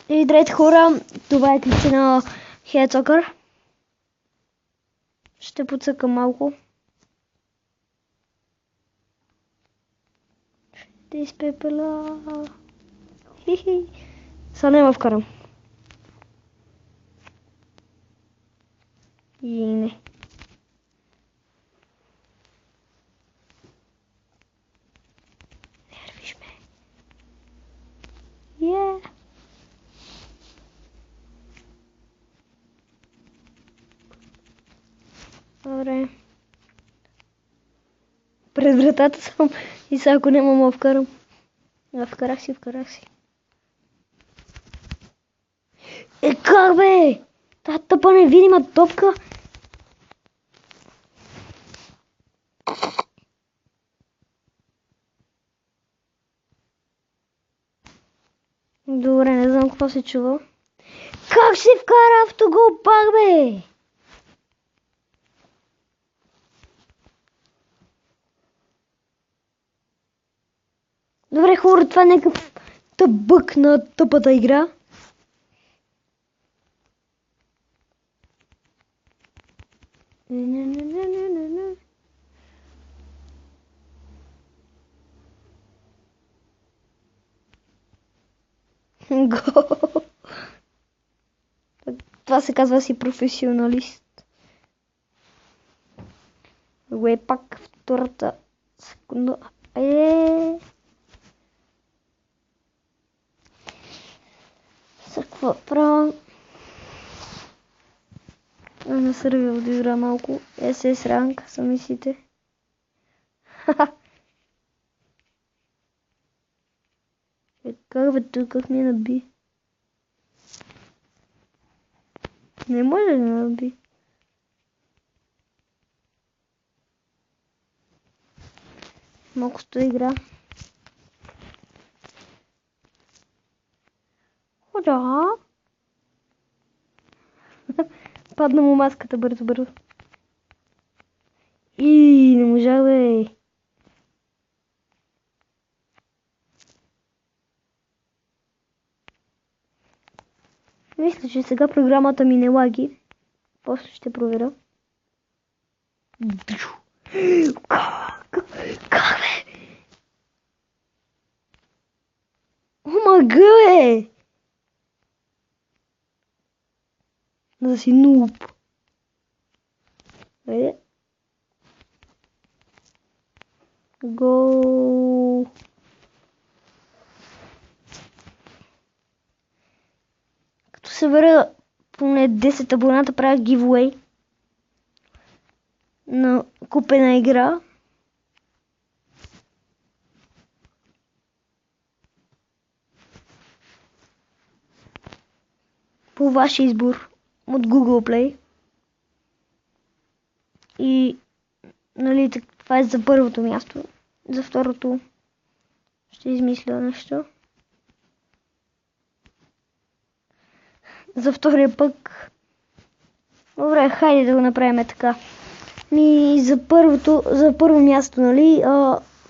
И здравейте хора, това е клипче на Headsoccer. Ще подсъкам малко. Ще изпепела. Хихи. Сега няма вкарам. И не. Нервиш ме. Yeah. Добре. Пред вратата съм и сега ако няма ма вкарам. Вкарах си. Как бе? Та тъпа невидима топка. Добре, не знам какво се чува. Как се вкара автогол пак бе? Добре хора, това е някакъв тъбък на тъпата игра. Това се казва си професионалист. Е пак втората секунда. Какво правя? На сървия от игра малко. SS ранг, са мислите. Как бе тук, как ми наби? Не може да наби. Малко сто игра. Хода! Падна му маската бързо. И не можа бе. Мисля, че сега програмата ми не лаги. После ще проверя. Как бе? Омага бе! Да си нуб. Айде. Гол. Като събера поне 10 абоната, правя giveaway на купена игра. По ваш избор от Google Play. И нали, това е за първото място. За второто ще измисля нещо. За втория пък. Добре, хайде да го направим така. За първо място, нали,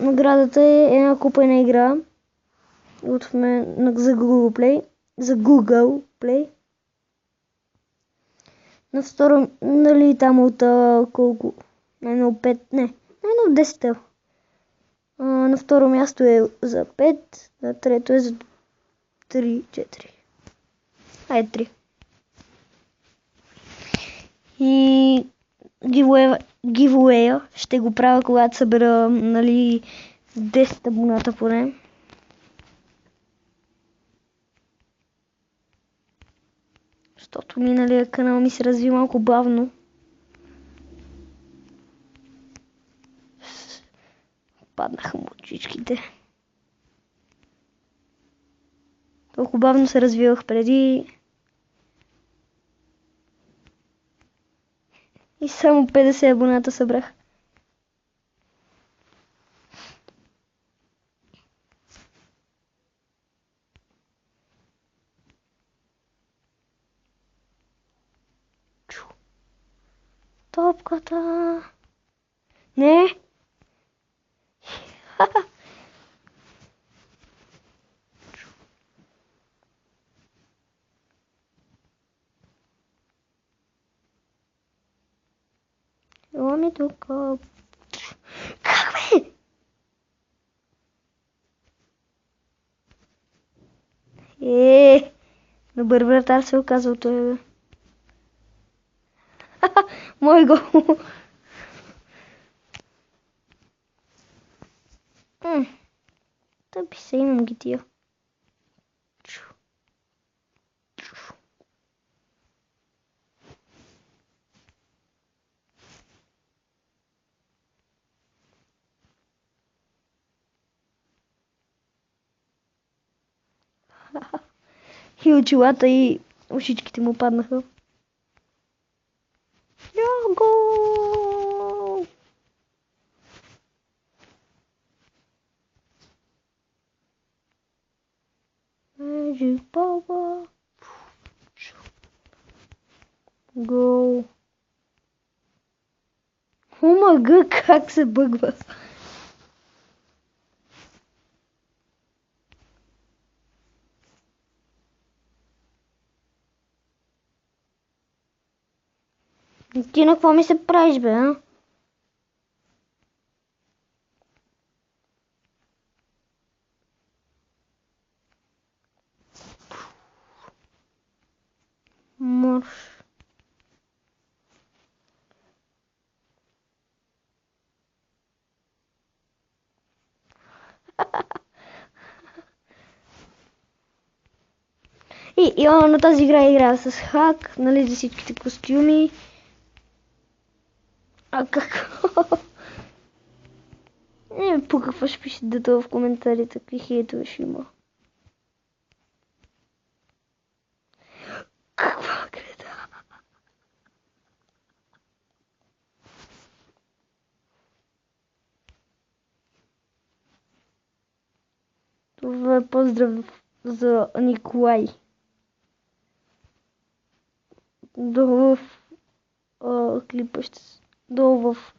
наградата е една купена игра от мен за Google Play. За Google Play. На второ, нали, там от колко? Едно 5, не, едно 10 евро. На второ място е за 5, на трето е за 3, 4. Айде 3. И giveaway ще го правя, когато събера, нали, 10 абоната поне. Защото миналия канал ми се разви малко бавно. Паднаха му очичките. Толкова бавно се развивах преди. И само 50 абоната събрах. Топката. Не. ми тук. Как бе? Добър вратар се оказал той, бе. Мой гол. Тъпи се, имам ги тия. И очилата и ушичките му паднаха. Гол! Magic Baba. Гол. Омага, как се бъгва. Ти на какво ми се правиш, бе, а? Марш. И на тази игра с хак, нали, за всичките костюми. А какво? Не ми пука, какво ще пишете да в коментарите, какви хейтове ще има. Каква греда? Това е поздрав за Николай. Долу в клипа долу в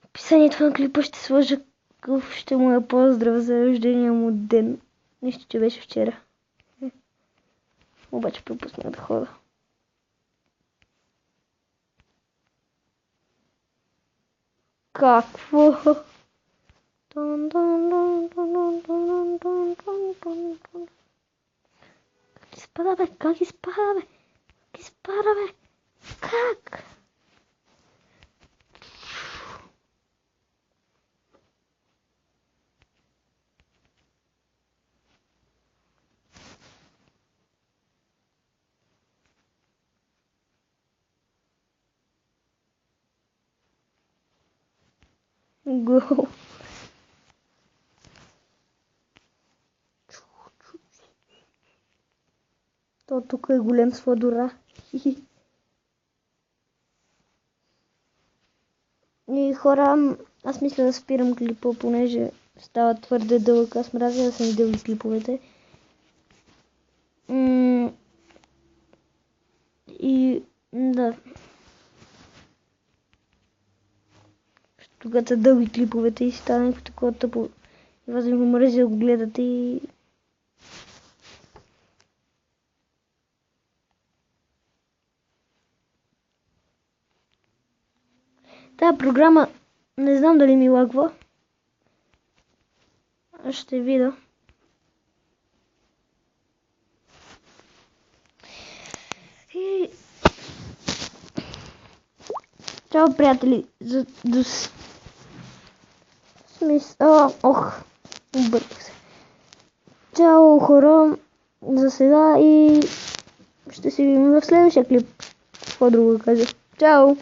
описанието на клипа ще сложа какъв ще му е поздрав за рождения му ден. Нищо, че беше вчера. Обаче пропуснах да хода. Какво? Как изпада, бе? Как изпада, бе? Как изпада, бе? Как? Гол. То тук е голем сладора. И хора, аз мисля да спирам клипа, понеже става твърде дълъг. Аз мразя да съм дълги клиповете. И да. Когато са дълги клиповете и става някакво такова тъпо. И вас ви мрази да го гледате и... Тая програма не знам дали ми лагва. Ще видя. И... Чао, приятели. Обърках се. Чао, хора. За сега и ще се видим в следващия клип. Какво друго да кажа. Чао!